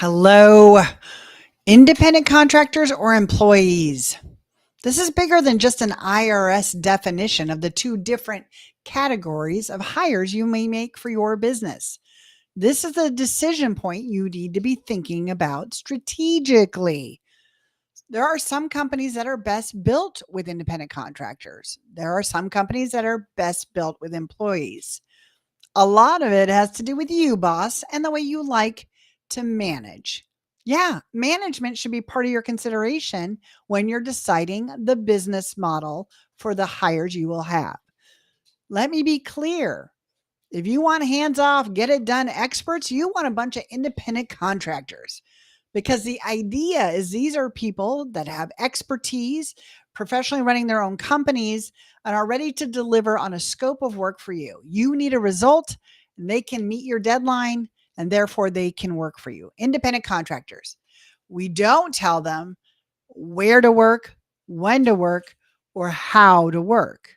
Hello, independent contractors or employees. This is bigger than just an IRS definition of the two different categories of hires you may make for your business. This is a decision point you need to be thinking about strategically. There are some companies that are best built with independent contractors. There are some companies that are best built with employees. A lot of it has to do with you, boss, and the way you like to manage. Yeah, management should be part of your consideration when you're deciding the business model for the hires you will have. Let me be clear. If you want hands off, get it done experts, you want a bunch of independent contractors because the idea is these are people that have expertise, professionally running their own companies, and are ready to deliver on a scope of work for you. You need a result, and they can meet your deadline, and therefore they can work for you. Independent contractors. We don't tell them where to work, when to work, or how to work.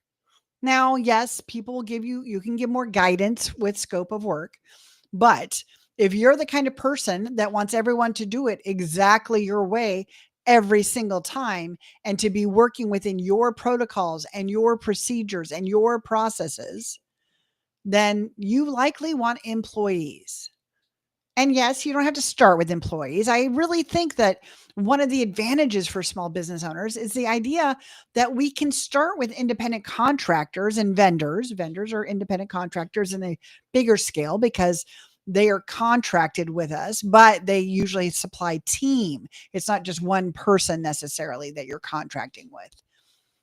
Now, yes, people will you can give more guidance with scope of work, but if you're the kind of person that wants everyone to do it exactly your way every single time and to be working within your protocols and your procedures and your processes, then you likely want employees. And yes, you don't have to start with employees. I really think that one of the advantages for small business owners is the idea that we can start with independent contractors and vendors. Vendors are independent contractors in a bigger scale because they are contracted with us, but they usually supply team. It's not just one person necessarily that you're contracting with.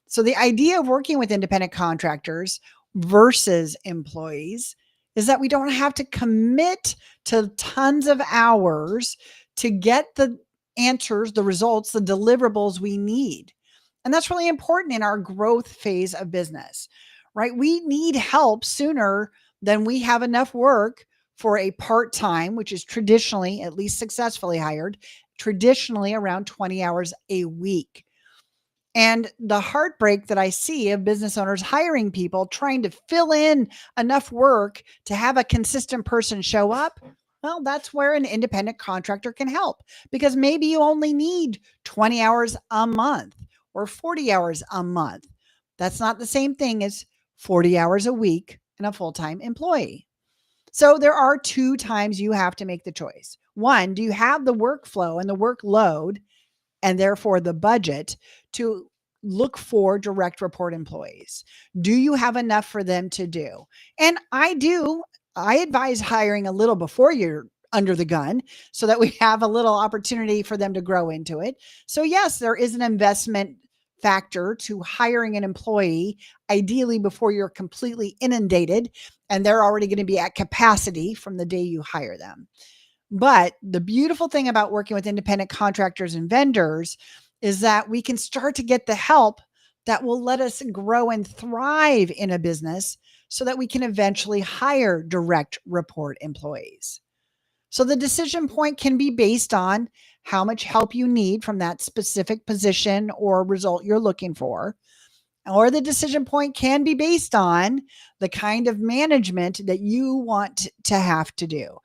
So the idea of working with independent contractors versus employees is that we don't have to commit to tons of hours to get the answers, the results, the deliverables we need. And that's really important in our growth phase of business, right? We need help sooner than we have enough work for a part-time, which is traditionally, at least successfully hired, traditionally around 20 hours a week. And the heartbreak that I see of business owners hiring people trying to fill in enough work to have a consistent person show up. Well, that's where an independent contractor can help because maybe you only need 20 hours a month or 40 hours a month. That's not the same thing as 40 hours a week and a full-time employee. So there are two times you have to make the choice. One, do you have the workflow and the workload and therefore the budget to look for direct report employees? Do you have enough for them to do? And I do. I advise hiring a little before you're under the gun so that we have a little opportunity for them to grow into it. So yes, there is an investment factor to hiring an employee, ideally before you're completely inundated and they're already going to be at capacity from the day you hire them. But the beautiful thing about working with independent contractors and vendors is that we can start to get the help that will let us grow and thrive in a business so that we can eventually hire direct report employees. So the decision point can be based on how much help you need from that specific position or result you're looking for. Or the decision point can be based on the kind of management that you want to have to do,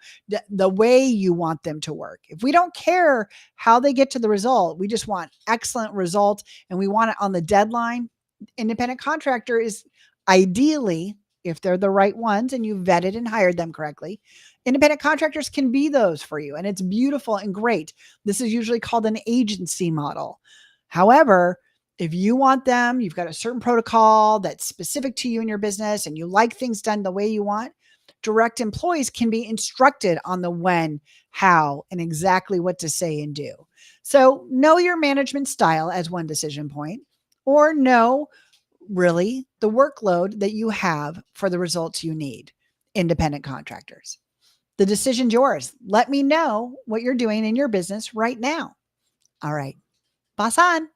the way you want them to work. If we don't care how they get to the result, we just want excellent result and we want it on the deadline. Independent contractor is ideally, if they're the right ones and you vetted and hired them correctly, independent contractors can be those for you. And it's beautiful and great. This is usually called an agency model. However, if you want them, you've got a certain protocol that's specific to you and your business, and you like things done the way you want, direct employees can be instructed on the when, how, and exactly what to say and do. So know your management style as one decision point, or know really the workload that you have for the results you need. Independent contractors. The decision's yours. Let me know what you're doing in your business right now. All right. Boss on.